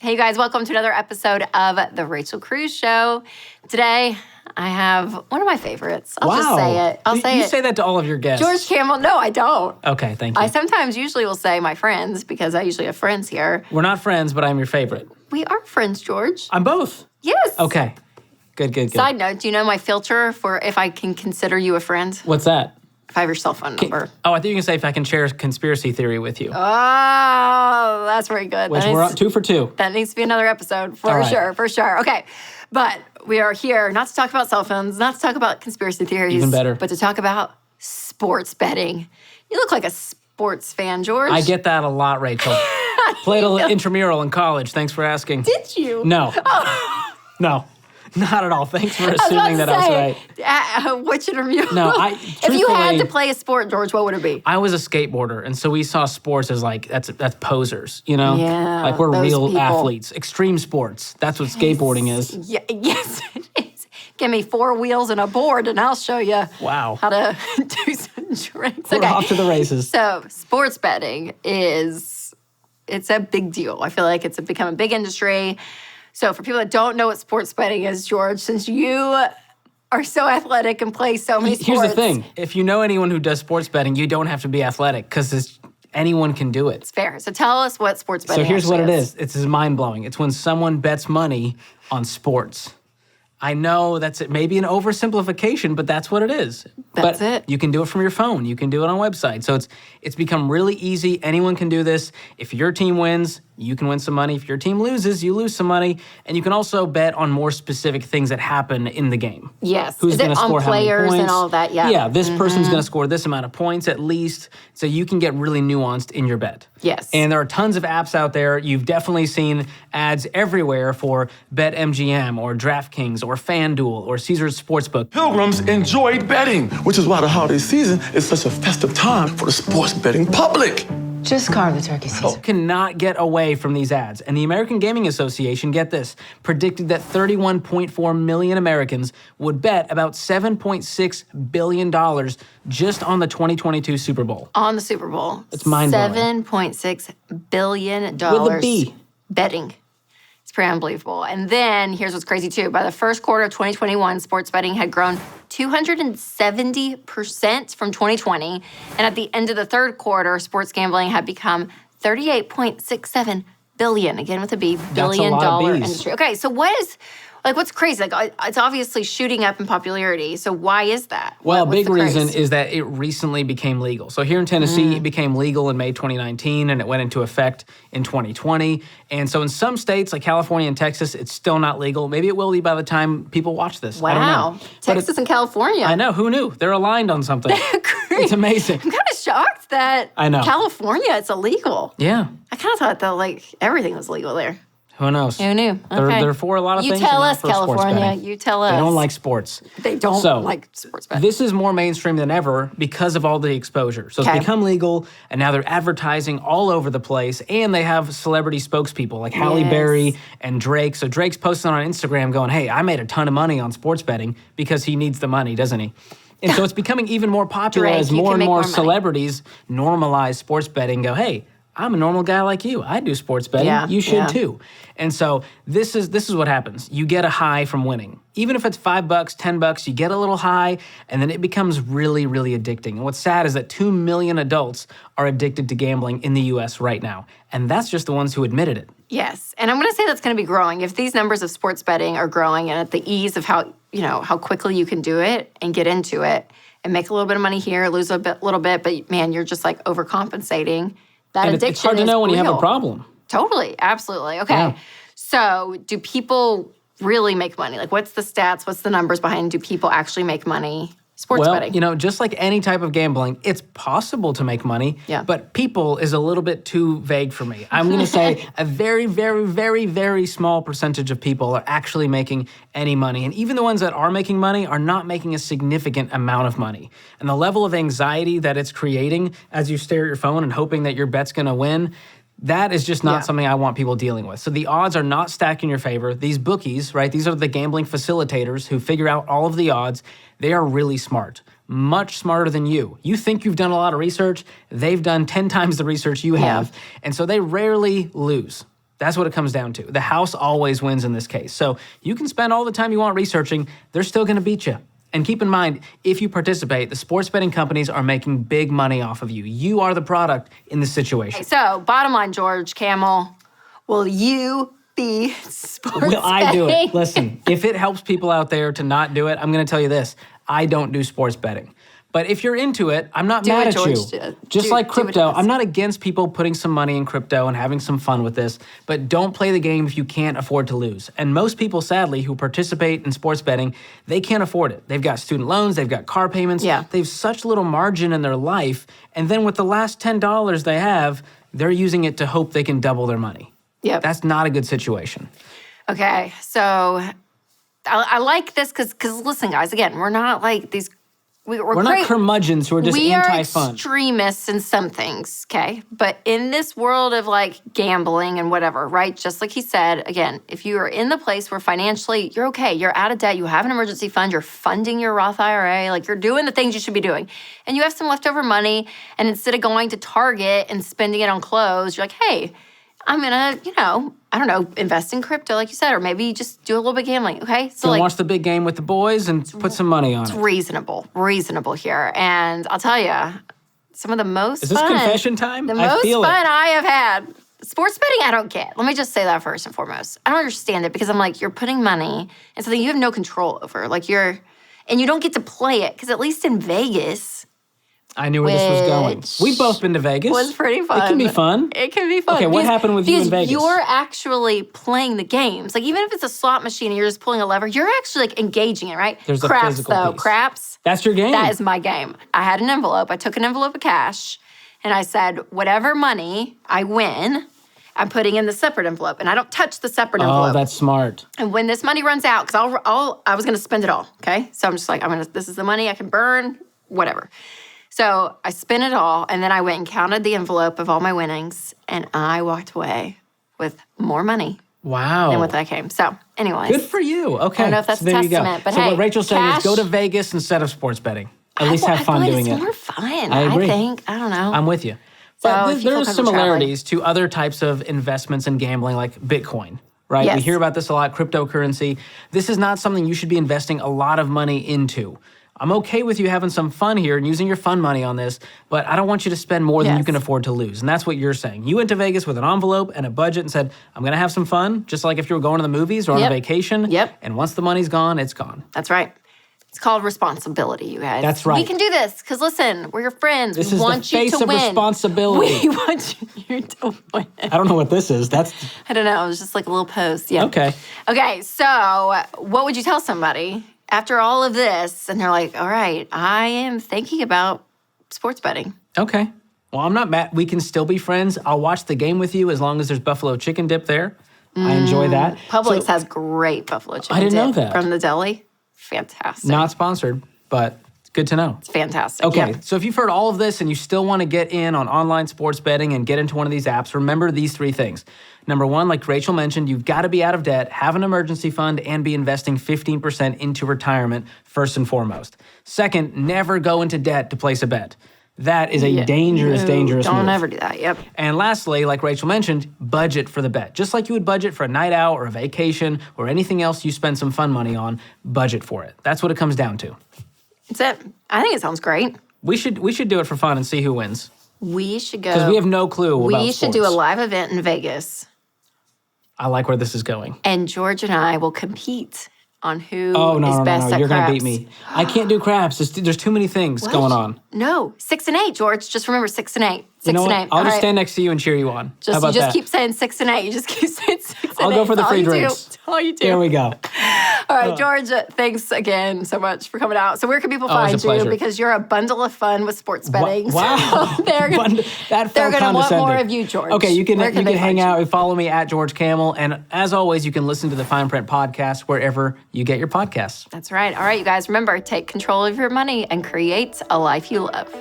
Hey, you guys, welcome to another episode of The Rachel Cruze Show. Today, I have one of my favorites. I'll just say it. You say that to all of your guests. George Kamel. No, I don't. Okay, thank you. I sometimes usually will say my friends because I usually have friends here. We're not friends, but I'm your favorite. We are friends, George. I'm both. Yes. Okay. Good. Side note, do you know my filter for if I can consider you a friend? What's that? If I have your cell phone number. I thought you were going to say if I can share a conspiracy theory with you. Oh, that's very good. Which we're up 2 for 2. That needs to be another episode for sure. Okay, but we are here not to talk about cell phones, not to talk about conspiracy theories. Even better. But to talk about sports betting. You look like a sports fan, George. I get that a lot, Rachel. Played an intramural in college. Thanks for asking. Did you? No. Oh. No. Not at all. Thanks for assuming that I was right. Which intramural? No, if you had to play a sport, George, what would it be? I was a skateboarder, and so we saw sports as like, that's posers, you know? Yeah, like we're real people. athletes. Extreme sports. That's what skateboarding is. Yeah, yes, it is. Give me 4 wheels and a board, and I'll show you how to do some tricks. We're off to the races. So sports betting it's a big deal. I feel like it's become a big industry. So for people that don't know what sports betting is, George, since you are so athletic and play so many sports. Here's the thing. If you know anyone who does sports betting, you don't have to be athletic because anyone can do it. It's fair. So tell us what sports betting is. So here's what it is. It's mind-blowing. It's when someone bets money on sports. I know that's maybe an oversimplification, but that's what it is. That's it. You can do it from your phone. You can do it on a website. So it's become really easy. Anyone can do this. If your team wins, you can win some money. If your team loses, you lose some money. And you can also bet on more specific things that happen in the game. Yes. Who's going to score how many players points? And all that, yeah. Yeah, this person's going to score this amount of points at least. So you can get really nuanced in your bet. Yes. And there are tons of apps out there. You've definitely seen ads everywhere for BetMGM or DraftKings or FanDuel or Caesars Sportsbook. Pilgrims enjoyed betting, which is why the holiday season is such a festive time for the sports betting public. Just carve the turkey season. You cannot get away from these ads. And the American Gaming Association, get this, predicted that 31.4 million Americans would bet about $7.6 billion just on the 2022 Super Bowl. On the Super Bowl. It's mind-blowing. $7.6 billion. With a B. Betting. It's pretty unbelievable. And then here's what's crazy too. By the first quarter of 2021, sports betting had grown 270% from 2020. And at the end of the third quarter, sports gambling had become $38.67 billion, again with a B, billion-dollar industry. Okay, so what's crazy? Like, it's obviously shooting up in popularity. So why is that? Well, a big reason is that it recently became legal. So here in Tennessee, it became legal in May 2019, and it went into effect in 2020. And so in some states, like California and Texas, it's still not legal. Maybe it will be by the time people watch this. Wow. I don't know. Texas and California. I know. Who knew? They're aligned on something. It's amazing. I'm kind of shocked that California, it's illegal. Yeah. I kind of thought that, everything was legal there. Who knows? Who knew? Okay. They're for a lot of things. You tell us, California. You tell us. They don't like sports. They don't like sports betting. This is more mainstream than ever because of all the exposure. So it's become legal, and now they're advertising all over the place, and they have celebrity spokespeople like Halle Berry and Drake. So Drake's posting on Instagram going, hey, I made a ton of money on sports betting because he needs the money, doesn't he? And so it's becoming even more popular as more and more celebrities normalize sports betting and go, hey, I'm a normal guy like you. I do sports betting. Yeah, you should too. And so this is what happens. You get a high from winning. Even if it's $5, $10, you get a little high, and then it becomes really, really addicting. And what's sad is that 2 million adults are addicted to gambling in the U.S. right now. And that's just the ones who admitted it. Yes. And I'm going to say that's going to be growing. If these numbers of sports betting are growing and at the ease of how quickly you can do it and get into it and make a little bit of money here, lose a little bit, but man, you're just like overcompensating. That addiction it's hard to know when you have a problem. Totally. Absolutely. Okay. Yeah. So do people really make money? Like, what's the stats? What's the numbers behind? Do people actually make money sports betting? Just like any type of gambling, it's possible to make money, but people is a little bit too vague for me. I'm going to say a very, very, very, very small percentage of people are actually making any money. And even the ones that are making money are not making a significant amount of money. And the level of anxiety that it's creating as you stare at your phone and hoping that your bet's going to win, that is just not something I want people dealing with. So the odds are not stacked in your favor. These bookies, right, these are the gambling facilitators who figure out all of the odds. They are really smart, much smarter than you. You think you've done a lot of research. They've done 10 times the research you have. And so they rarely lose. That's what it comes down to. The house always wins in this case. So you can spend all the time you want researching. They're still going to beat you. And keep in mind, if you participate, the sports betting companies are making big money off of you. You are the product in this situation. Okay, so bottom line, George, Kamel, will you be sports betting? Will I do it? Listen, if it helps people out there to not do it, I'm going to tell you this. I don't do sports betting. But if you're into it, I'm not mad at you. Just like crypto, I'm not against people putting some money in crypto and having some fun with this, but don't play the game if you can't afford to lose. And most people, sadly, who participate in sports betting, they can't afford it. They've got student loans, they've got car payments, they have such little margin in their life, and then with the last $10 they have, they're using it to hope they can double their money. Yep. That's not a good situation. Okay, so I like this because listen, guys, again, we're not like these... We're not curmudgeons who are just anti-fun. We are extremists in some things, okay? But in this world of like gambling and whatever, right? Just like he said, again, if you are in the place where financially you're okay, you're out of debt, you have an emergency fund, you're funding your Roth IRA, like you're doing the things you should be doing, and you have some leftover money, and instead of going to Target and spending it on clothes, you're like, hey, I'm gonna, I don't know, invest in crypto, like you said, or maybe just do a little bit of gambling, okay? So like, watch the big game with the boys and put some money on it. It's reasonable here. And I'll tell you, some of the most Is this fun, confession time? The most fun I have had. Sports betting, I don't get. Let me just say that first and foremost. I don't understand it because I'm like, you're putting money in something you have no control over. Like and you don't get to play it because at least in Vegas, I knew where this was going. We've both been to Vegas. It was pretty fun. It can be fun. It can be fun. Okay, what happened with you in Vegas? You're actually playing the games. Like, even if it's a slot machine and you're just pulling a lever, you're actually, like, engaging it, right? There's Craps, a physical though. piece. Craps. That's your game? That is my game. I had an envelope. I took an envelope of cash, and I said, whatever money I win, I'm putting in the separate envelope, and I don't touch the separate envelope. Oh, that's smart. And when this money runs out, because I was going to spend it all, okay? So I'm just like, this is the money I can burn, whatever. So I spent it all, and then I went and counted the envelope of all my winnings, and I walked away with more money than what I came. So anyways. Good for you. Okay. I don't know if that's a testament, but so hey, what Rachel's saying is go to Vegas instead of sports betting. At least have fun doing it. It's more fun, I agree. I think. I don't know. I'm with you. But there are similarities to other types of investments in gambling, like Bitcoin, right? Yes. We hear about this a lot, cryptocurrency. This is not something you should be investing a lot of money into. I'm okay with you having some fun here and using your fun money on this, but I don't want you to spend more than you can afford to lose. And that's what you're saying. You went to Vegas with an envelope and a budget and said, I'm going to have some fun, just like if you were going to the movies or on a vacation. Yep. And once the money's gone, it's gone. That's right. It's called responsibility, you guys. That's right. We can do this because, listen, we're your friends. This we is want the face you to of win. responsibility. We want you to win. I don't know what this is. I don't know. It was just like a little post. Yeah. Okay. Okay, so what would you tell somebody after all of this, and they're like, all right, I am thinking about sports betting? Okay. Well, I'm not mad. We can still be friends. I'll watch the game with you as long as there's buffalo chicken dip there. I enjoy that. Publix has great buffalo chicken I didn't know dip that. from the deli. Fantastic. Not sponsored, but it's good to know. It's fantastic. Okay, Yeah. so if you've heard all of this and you still want to get in on online sports betting and get into one of these apps, remember these 3 things. Number 1, like Rachel mentioned, you've got to be out of debt, have an emergency fund, and be investing 15% into retirement first and foremost. Second, never go into debt to place a bet. That is a dangerous move. Don't ever do that, yep. And lastly, like Rachel mentioned, budget for the bet. Just like you would budget for a night out or a vacation or anything else you spend some fun money on, budget for it. That's what it comes down to. That's it. I think it sounds great. We should do it for fun and see who wins. We should go. Because we have no clue about We should sports. do a live event in Vegas. I like where this is going. And George and I will compete on who Oh, no, is no, best no, at you're going to craps. beat me. I can't do craps. There's too many things going on. No, 6 and 8, George. Just remember 6 and 8. 6 You know and what? 8. I'll All just right. stand next to you and cheer you on. How You about just that? keep saying 6 and 8. You just keep saying 6 and 8. I'll go for the That's free all you drinks. do. That's all you do. There we go. All right, George, thanks again so much for coming out. So where can people find it's a you? pleasure. Because you're a bundle of fun with sports betting. Wow. So they're going That felt to want more condescending. of you, George. Okay, you can Where they hang find out you? and follow me at George Kamel. And as always, you can listen to the Fine Print Podcast wherever you get your podcasts. That's right. All right, you guys, remember, take control of your money and create a life you love.